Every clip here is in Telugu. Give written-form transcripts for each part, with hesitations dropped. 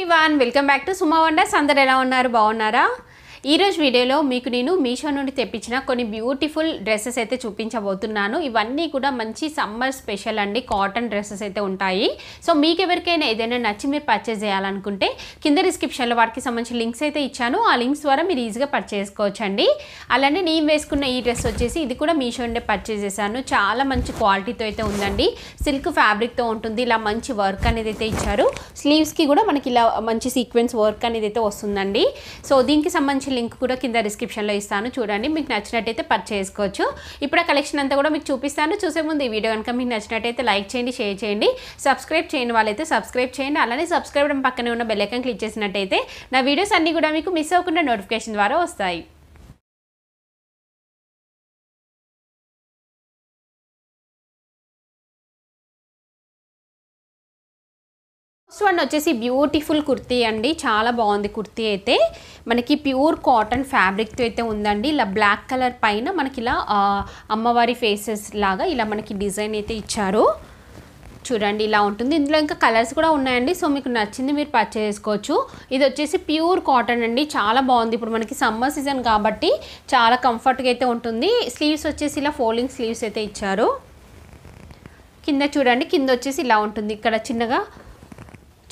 everyone, welcome back to Suma Wonders. అందరూ ఎలా ఉన్నారు? బాగున్నారా? ఈ రోజు వీడియోలో మీకు నేను మీషో నుండి తెప్పించిన కొన్ని బ్యూటిఫుల్ డ్రెస్సెస్ అయితే చూపించబోతున్నాను. ఇవన్నీ కూడా మంచి సమ్మర్ స్పెషల్ అండి, కాటన్ డ్రెస్సెస్ అయితే ఉంటాయి. సో మీకు ఎవరికైనా ఏదైనా నచ్చి మీరు పర్చేస్ చేయాలనుకుంటే కింద డిస్క్రిప్షన్లో వాటికి సంబంధించిన లింక్స్ అయితే ఇచ్చాను. ఆ లింక్స్ ద్వారా మీరు ఈజీగా పర్చేస్ చేసుకోవచ్చండి. అలానే నేను వేసుకున్న ఈ డ్రెస్ వచ్చేసి ఇది కూడా మీషో నుండి పర్చేస్ చేశాను. చాలా మంచి క్వాలిటీతో అయితే ఉందండి. సిల్క్ ఫ్యాబ్రిక్తో ఉంటుంది. ఇలా మంచి వర్క్ అనేది అయితే ఇచ్చారు. స్లీవ్స్కి కూడా మనకి ఇలా మంచి సీక్వెన్స్ వర్క్ అనేది అయితే వస్తుందండి. సో దీనికి సంబంధించి లింక్ కూడా కింద డిస్క్రిప్షన్లో ఇస్తాను, చూడండి. మీకు నచ్చినట్టయితే పర్చేస్ చేసుకోవచ్చు. ఇప్పుడు ఆ కలెక్షన్ అంతా కూడా మీకు చూపిస్తాను. చూసే ముందు ఈ వీడియో కనుక మీకు నచ్చినట్టయితే లైక్ చేయండి, షేర్ చేయండి, సబ్స్క్రైబ్ చేయని వాళ్ళైతే సబ్స్క్రైబ్ చేయండి. అలానే సబ్స్క్రైబ్ పక్కనే ఉన్న బెల్ ఐకాన్ క్లిక్ చేసినట్టయితే నా వీడియోస్ అన్నీ కూడా మీకు మిస్ అవ్వకుండా నోటిఫికేషన్ ద్వారా వస్తాయి. ఫస్ట్ వన్ వచ్చేసి బ్యూటిఫుల్ కుర్తీ అండి. చాలా బాగుంది కుర్తీ అయితే. మనకి ప్యూర్ కాటన్ ఫ్యాబ్రిక్తో అయితే ఉందండి. ఇలా బ్లాక్ కలర్ పైన మనకి ఇలా అమ్మవారి ఫేసెస్ లాగా ఇలా మనకి డిజైన్ అయితే ఇచ్చారు. చూడండి ఇలా ఉంటుంది. ఇందులో ఇంకా కలర్స్ కూడా ఉన్నాయండి. సో మీకు నచ్చింది మీరు పర్చేస్ చేసుకోవచ్చు. ఇది వచ్చేసి ప్యూర్ కాటన్ అండి. చాలా బాగుంది. ఇప్పుడు మనకి సమ్మర్ సీజన్ కాబట్టి చాలా కంఫర్ట్గా అయితే ఉంటుంది. స్లీవ్స్ వచ్చేసి ఇలా ఫోల్డింగ్ స్లీవ్స్ అయితే ఇచ్చారు. కింద చూడండి, కింద వచ్చేసి ఇలా ఉంటుంది. ఇక్కడ చిన్నగా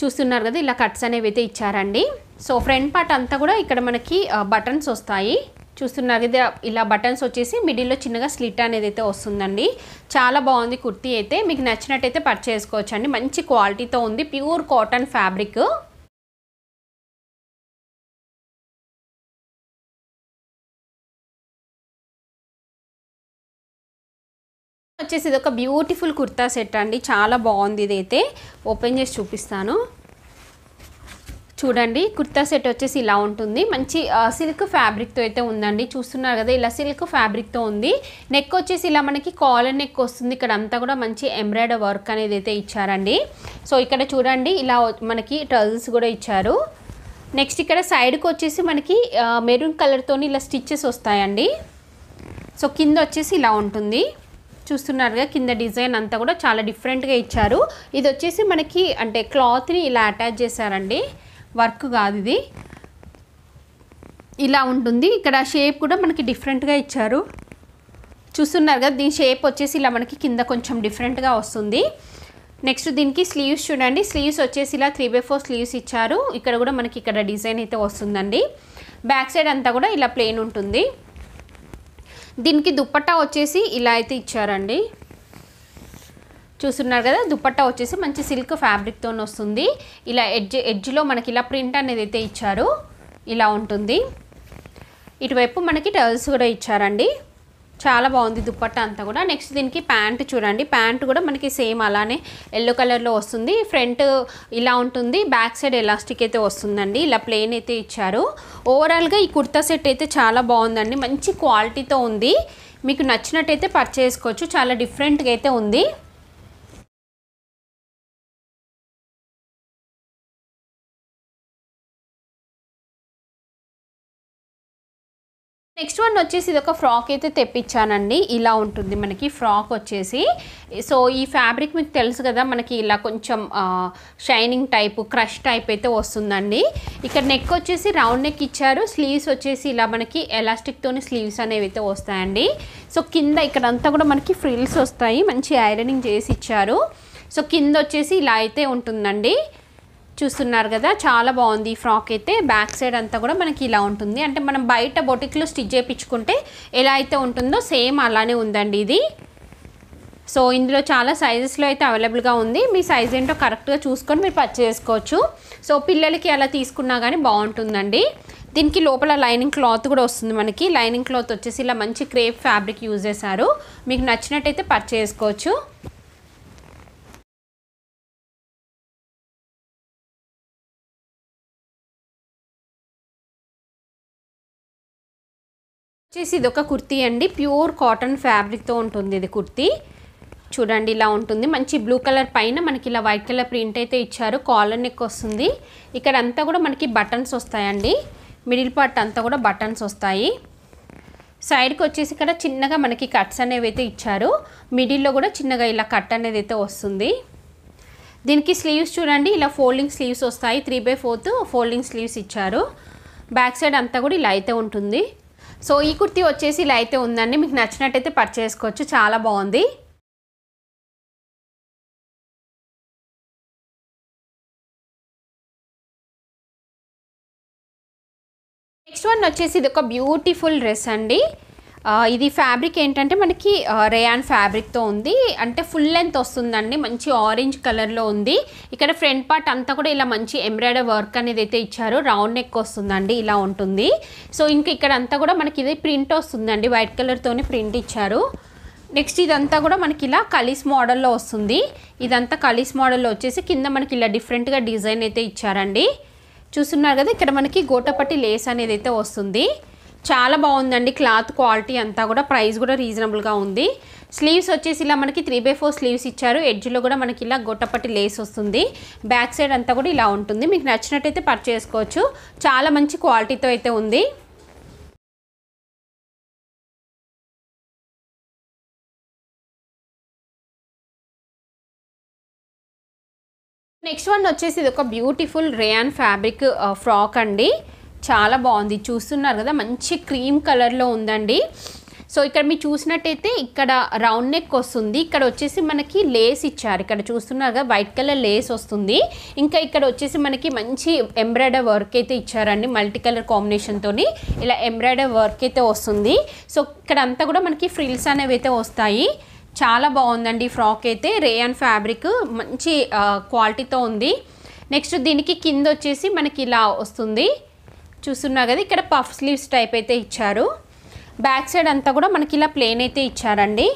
చూస్తున్నారు కదా, ఇలా కట్స్ అనేవి అయితే ఇచ్చారండి. సో ఫ్రంట్ పార్ట్ అంతా కూడా ఇక్కడ మనకి బటన్స్ వస్తాయి. చూస్తున్నారు కదా, ఇలా బటన్స్ వచ్చేసి మిడిల్లో చిన్నగా స్లిట్ అనేది అయితే వస్తుందండి. చాలా బాగుంది కుర్తీ అయితే. మీకు నచ్చినట్టయితే పర్చేస్ చేసుకోవచ్చు అండి. మంచి క్వాలిటీతో ఉంది. Pure cotton fabric. వచ్చేసి ఇది ఒక బ్యూటిఫుల్ కుర్తా సెట్ అండి. చాలా బాగుంది. ఇదైతే ఓపెన్ చేసి చూపిస్తాను. చూడండి, కుర్తా సెట్ వచ్చేసి ఇలా ఉంటుంది. మంచి సిల్క్ ఫ్యాబ్రిక్తో అయితే ఉందండి. చూస్తున్నారు కదా, ఇలా సిల్క్ ఫ్యాబ్రిక్తో ఉంది. నెక్ వచ్చేసి ఇలా మనకి కాలర్ నెక్ వస్తుంది. ఇక్కడ అంతా కూడా మంచి ఎంబ్రాయిడరీ వర్క్ అనేది అయితే ఇచ్చారండి. సో ఇక్కడ చూడండి, ఇలా మనకి టర్ల్స్ కూడా ఇచ్చారు. నెక్స్ట్ ఇక్కడ సైడ్కి వచ్చేసి మనకి మెరూన్ కలర్తో ఇలా స్టిచ్చెస్ వస్తాయండి. సో కింద వచ్చేసి ఇలా ఉంటుంది. చూస్తున్నారుగా, కింద డిజైన్ అంతా కూడా చాలా డిఫరెంట్గా ఇచ్చారు. ఇది వచ్చేసి మనకి అంటే క్లాత్ని ఇలా అటాచ్ చేశారండి, వర్క్ కాదు ఇది. ఇలా ఉంటుంది. ఇక్కడ షేప్ కూడా మనకి డిఫరెంట్గా ఇచ్చారు. చూస్తున్నారు కదా, దీని షేప్ వచ్చేసి ఇలా మనకి కింద కొంచెం డిఫరెంట్గా వస్తుంది. నెక్స్ట్ దీనికి స్లీవ్స్ చూడండి. స్లీవ్స్ వచ్చేసి ఇలా 3/4 స్లీవ్స్ ఇచ్చారు. ఇక్కడ కూడా మనకి ఇక్కడ డిజైన్ అయితే వస్తుందండి. బ్యాక్ సైడ్ అంతా కూడా ఇలా ప్లెయిన్ ఉంటుంది. దీనికి దుపట్టా వచ్చేసి ఇలా అయితే ఇచ్చారండి. చూస్తున్నారు కదా, దుపట్టా వచ్చేసి మంచి సిల్క్ ఫ్యాబ్రిక్తో వస్తుంది. ఇలా ఎడ్జ్లో మనకి ఇలా ప్రింట్ అనేది అయితే ఇచ్చారు. ఇలా ఉంటుంది. ఇటువైపు మనకి టర్ల్స్ కూడా ఇచ్చారండి. చాలా బాగుంది దుపట్టా అంతా కూడా. నెక్స్ట్ దీనికి ప్యాంట్ చూడండి. ప్యాంట్ కూడా మనకి సేమ్ అలానే ఎల్లో కలర్లో వస్తుంది. ఫ్రంట్ ఇలా ఉంటుంది, బ్యాక్ సైడ్ ఎలాస్టిక్ అయితే వస్తుందండి. ఇలా ప్లెయిన్ అయితే ఇచ్చారు. ఓవరాల్గా ఈ కుర్తా సెట్ అయితే చాలా బాగుందండి. మంచి క్వాలిటీతో ఉంది. మీకు నచ్చినట్టయితే పర్చేస్ చేసుకోవచ్చు. చాలా డిఫరెంట్గా అయితే ఉంది. నెక్స్ట్ వన్ వచ్చేసి ఇది ఒక ఫ్రాక్ అయితే తెప్పించానండి. ఇలా ఉంటుంది మనకి ఫ్రాక్ వచ్చేసి. సో ఈ ఫ్యాబ్రిక్ మీకు తెలుసు కదా, మనకి ఇలా కొంచెం షైనింగ్ టైపు, క్రష్ టైప్ అయితే వస్తుందండి. ఇక్కడ నెక్ వచ్చేసి రౌండ్ నెక్ ఇచ్చారు. స్లీవ్స్ వచ్చేసి ఇలా మనకి ఎలాస్టిక్తోని స్లీవ్స్ అనేవి అయితే వస్తాయండి. సో కింద ఇక్కడ అంతా కూడా మనకి ఫ్రిల్స్ వస్తాయి. మంచి ఐరనింగ్ చేసి ఇచ్చారు. సో కింద వచ్చేసి ఇలా అయితే ఉంటుందండి. చూస్తున్నారు కదా, చాలా బాగుంది ఈ ఫ్రాక్ అయితే. బ్యాక్ సైడ్ అంతా కూడా మనకి ఇలా ఉంటుంది. అంటే మనం బయట బొటిక్లో స్టిచ్ చేయించుకుంటే ఎలా అయితే ఉంటుందో సేమ్ అలానే ఉందండి ఇది. సో ఇందులో చాలా సైజెస్లో అయితే అవైలబుల్గా ఉంది. మీ సైజ్ ఏంటో కరెక్ట్గా చూసుకొని మీరు పర్చేస్ చేసుకోవచ్చు. సో పిల్లలకి అలా తీసుకున్నా కానీ బాగుంటుందండి. దీనికి లోపల లైనింగ్ క్లాత్ కూడా వస్తుంది మనకి. లైనింగ్ క్లాత్ వచ్చేసి ఇలా మంచి క్రేప్ ఫ్యాబ్రిక్ యూజ్ చేశారు. మీకు నచ్చినట్టయితే పర్చేస్ చేసుకోవచ్చు. వచ్చేసి ఇది ఒక కుర్తీ అండి. ప్యూర్ కాటన్ ఫ్యాబ్రిక్తో ఉంటుంది ఇది కుర్తీ. చూడండి ఇలా ఉంటుంది. మంచి బ్లూ కలర్ పైన మనకి ఇలా వైట్ కలర్ ప్రింట్ అయితే ఇచ్చారు. కాలర్ నెక్ వస్తుంది. ఇక్కడ అంతా కూడా మనకి బటన్స్ వస్తాయండి. మిడిల్ పార్ట్ అంతా కూడా బటన్స్ వస్తాయి. సైడ్కి వచ్చేసి ఇక్కడ చిన్నగా మనకి కట్స్ అనేవి అయితే ఇచ్చారు. మిడిల్లో కూడా చిన్నగా ఇలా కట్ అనేది అయితే వస్తుంది. దీనికి స్లీవ్స్ చూడండి, ఇలా ఫోల్డింగ్ స్లీవ్స్ వస్తాయి, 3/4 ఫోల్డింగ్ స్లీవ్స్ ఇచ్చారు. బ్యాక్ సైడ్ అంతా కూడా ఇలా అయితే ఉంటుంది. సో ఈ కుర్తీ వచ్చేసి ఇలా అయితే ఉందండి. మీకు నచ్చినట్టయితే పర్చేస్ చేసుకోవచ్చు, చాలా బాగుంది. నెక్స్ట్ వన్ వచ్చేసి ఇది ఒక బ్యూటిఫుల్ డ్రెస్ అండి. ఇది ఫ్యాబ్రిక్ ఏంటంటే మనకి రేయాన్ ఫ్యాబ్రిక్తో ఉంది, అంటే ఫుల్ లెంత్ వస్తుందండి, మంచి ఆరెంజ్ కలర్లో ఉంది. ఇక్కడ ఫ్రంట్ పార్ట్ అంతా కూడా ఇలా మంచి ఎంబ్రాయిడరీ వర్క్ అనేది అయితే ఇచ్చారు, రౌండ్ నెక్ వస్తుందండి, ఇలా ఉంటుంది. సో ఇంకా ఇక్కడ అంతా కూడా మనకి ఇది ప్రింట్ వస్తుందండి, వైట్ కలర్తోని ప్రింట్ ఇచ్చారు. నెక్స్ట్ ఇదంతా కూడా మనకి ఇలా కలీస్ మోడల్లో వస్తుంది. ఇదంతా కలీస్ మోడల్లో వచ్చేసి కింద మనకి ఇలా డిఫరెంట్గా డిజైన్ అయితే ఇచ్చారండి. చూస్తున్నారు కదా, ఇక్కడ మనకి గోటపట్టి లేస్ అనేది అయితే వస్తుంది. చాలా బాగుందండి క్లాత్ క్వాలిటీ అంతా కూడా. ప్రైస్ కూడా రీజనబుల్గా ఉంది. స్లీవ్స్ వచ్చేసి ఇలా మనకి 3/4 స్లీవ్స్ ఇచ్చారు. ఎడ్జ్లో కూడా మనకి ఇలా గోటపట్టి లేస్ వస్తుంది. బ్యాక్ సైడ్ అంతా కూడా ఇలా ఉంటుంది. మీకు నచ్చినట్టయితే పర్చేస్ చేసుకోవచ్చు, చాలా మంచి క్వాలిటీతో అయితే ఉంది. నెక్స్ట్ వన్ వచ్చేసి ఇది ఒక బ్యూటిఫుల్ రేయాన్ ఫ్యాబ్రిక్ ఫ్రాక్ అండి, చాలా బాగుంది. చూస్తున్నారు కదా, మంచి క్రీమ్ కలర్లో ఉందండి. సో ఇక్కడ మీరు చూసినట్టయితే ఇక్కడ రౌండ్ నెక్ వస్తుంది, ఇక్కడ వచ్చేసి మనకి లేస్ ఇచ్చారు. ఇక్కడ చూస్తున్నారు కదా, వైట్ కలర్ లేస్ వస్తుంది. ఇంకా ఇక్కడ వచ్చేసి మనకి మంచి ఎంబ్రాయిడరీ వర్క్ అయితే ఇచ్చారండి, మల్టీ కలర్ కాంబినేషన్తో ఇలా ఎంబ్రాయిడరీ వర్క్ అయితే వస్తుంది. సో ఇక్కడ అంతా కూడా మనకి ఫ్రిల్స్ అనేవి అయితే వస్తాయి. చాలా బాగుందండి ఫ్రాక్ అయితే. రేయాన్ ఫ్యాబ్రిక్ మంచి క్వాలిటీతో ఉంది. నెక్స్ట్ దీనికి కింద వచ్చేసి మనకి ఇలా వస్తుంది, చూస్తున్నారు కదా, ఇక్కడ పఫ్ స్లీవ్స్ టైప్ అయితే ఇచ్చారు. బ్యాక్ సైడ్ అంతా కూడా మనకి ఇలా ప్లేన్ అయితే ఇచ్చారండి.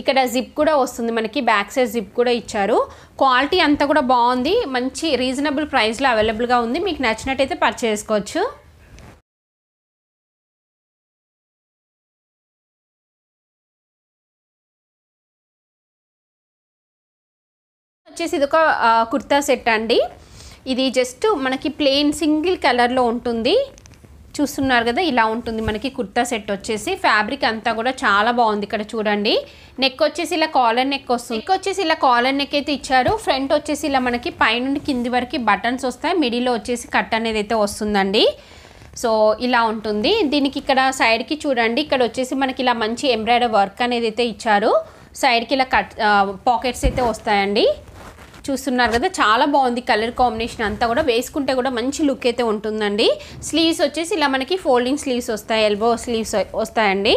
ఇక్కడ జిప్ కూడా వస్తుంది మనకి, బ్యాక్ సైడ్ జిప్ కూడా ఇచ్చారు. క్వాలిటీ అంతా కూడా బాగుంది, మంచి రీజనబుల్ ప్రైస్లో అవైలబుల్గా ఉంది. మీకు నచ్చినట్టయితే పర్చేస్ చేసుకోవచ్చు. వచ్చేసి ఇది ఒక కుర్తా సెట్ అండి. ఇది జస్ట్ మనకి ప్లెయిన్ సింగిల్ కలర్లో ఉంటుంది. చూస్తున్నారు కదా, ఇలా ఉంటుంది మనకి కుర్తా సెట్ వచ్చేసి. ఫ్యాబ్రిక్ అంతా కూడా చాలా బాగుంది. ఇక్కడ చూడండి, నెక్ వచ్చేసి ఇలా కాలర్ నెక్ వస్తుంది. నెక్ వచ్చేసి ఇలా కాలర్ నెక్ అయితే ఇచ్చారు. ఫ్రంట్ వచ్చేసి ఇలా మనకి పైనుండి కింది వరకు బటన్స్ వస్తాయి, మిడిల్లో వచ్చేసి కట్ అనేది అయితే వస్తుందండి. సో ఇలా ఉంటుంది. దీనికి ఇక్కడ సైడ్కి చూడండి, ఇక్కడ వచ్చేసి మనకి ఇలా మంచి ఎంబ్రాయిడరీ వర్క్ అనేది అయితే ఇచ్చారు. సైడ్కి ఇలా కట్ పాకెట్స్ అయితే వస్తాయండి. చూస్తున్నారు కదా, చాలా బాగుంది కలర్ కాంబినేషన్ అంతా కూడా. వేసుకుంటే కూడా మంచి లుక్ అయితే ఉంటుందండి. స్లీవ్స్ వచ్చేసి ఇలా మనకి ఫోల్డింగ్ స్లీవ్స్ వస్తాయి, ఎల్బో స్లీవ్స్ వస్తాయండి.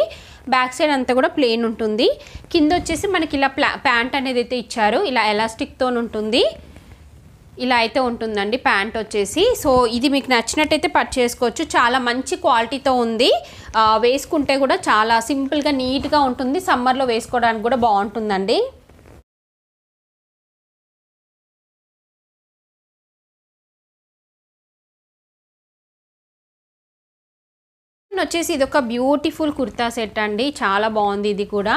బ్యాక్ సైడ్ అంతా కూడా ప్లెయిన్ ఉంటుంది. కింద వచ్చేసి మనకి ఇలా ప్యాంట్ అనేది అయితే ఇచ్చారు, ఇలా ఎలాస్టిక్తో ఉంటుంది. ఇలా అయితే ఉంటుందండి ప్యాంట్ వచ్చేసి. సో ఇది మీకు నచ్చినట్టయితే పర్చేస్ చేసుకోవచ్చు, చాలా మంచి క్వాలిటీతో ఉంది. వేసుకుంటే కూడా చాలా సింపుల్గా నీట్గా ఉంటుంది. సమ్మర్లో వేసుకోవడానికి కూడా బాగుంటుందండి. వచ్చేసి ఇది ఒక బ్యూటిఫుల్ కుర్తా సెట్ అండి, చాలా బాగుంది. ఇది కూడా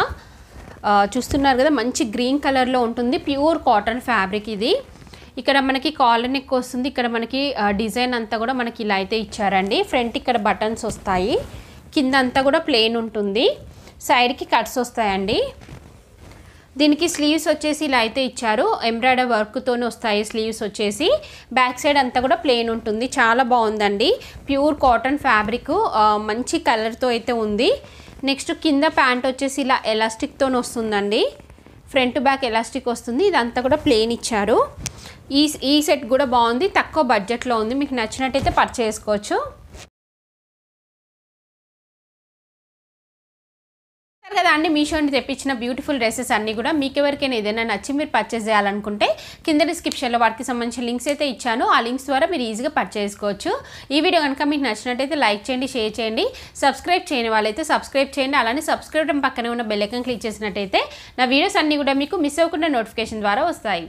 చూస్తున్నారు కదా, మంచి గ్రీన్ కలర్లో ఉంటుంది. ప్యూర్ కాటన్ ఫ్యాబ్రిక్ ఇది. ఇక్కడ మనకి కాలర్ నెక్ వస్తుంది. ఇక్కడ మనకి డిజైన్ అంతా కూడా మనకి ఇలా అయితే ఇచ్చారండి. ఫ్రంట్ ఇక్కడ బటన్స్ వస్తాయి, కింద అంతా కూడా ప్లెయిన్ ఉంటుంది, సైడ్కి కట్స్ వస్తాయండి. దీనికి స్లీవ్స్ వచ్చేసి ఇలా అయితే ఇచ్చారు, ఎంబ్రాయిడరీ వర్క్తోనే వస్తాయి స్లీవ్స్ వచ్చేసి. బ్యాక్ సైడ్ అంతా కూడా ప్లెయిన్ ఉంటుంది. చాలా బాగుందండి, ప్యూర్ కాటన్ ఫ్యాబ్రిక్, మంచి కలర్తో అయితే ఉంది. నెక్స్ట్ కింద ప్యాంట్ వచ్చేసి ఇలా ఎలాస్టిక్తో వస్తుందండి, ఫ్రంట్ బ్యాక్ ఎలాస్టిక్ వస్తుంది. ఇదంతా కూడా ప్లెయిన్ ఇచ్చారు. ఈ సెట్ కూడా బాగుంది, తక్కువ బడ్జెట్లో ఉంది. మీకు నచ్చినట్టయితే పర్చేస్ చేసుకోవచ్చు. కదా అండి, మీషో నుండి తెప్పించిన బ్యూటిఫుల్ డ్రెస్సెస్ అన్నీ కూడా మీకు ఎవరికైనా ఏదైనా నచ్చి మీరు పర్చేస్ చేయాలనుకుంటే కింద డిస్క్రిప్షన్లో వాటికి సంబంధించిన లింక్స్ అయితే ఇచ్చాను. ఆ లింక్స్ ద్వారా మీరు ఈజీగా పర్చేస్ చేసుకోవచ్చు. ఈ వీడియో కనుక మీకు నచ్చినట్టయితే లైక్ చేయండి, షేర్ చేయండి. సబ్స్క్రైబ్ చేయని వాళ్ళైతే సబ్స్క్రైబ్ చేయండి. అలానే సబ్స్క్రైబ్ పక్కనే ఉన్న బెల్ ఐకాన్ క్లిక్ చేసినట్టయితే నా వీడియోస్ అన్నీ కూడా మీకు మిస్ అవ్వకుండా నోటిఫికేషన్ ద్వారా వస్తాయి.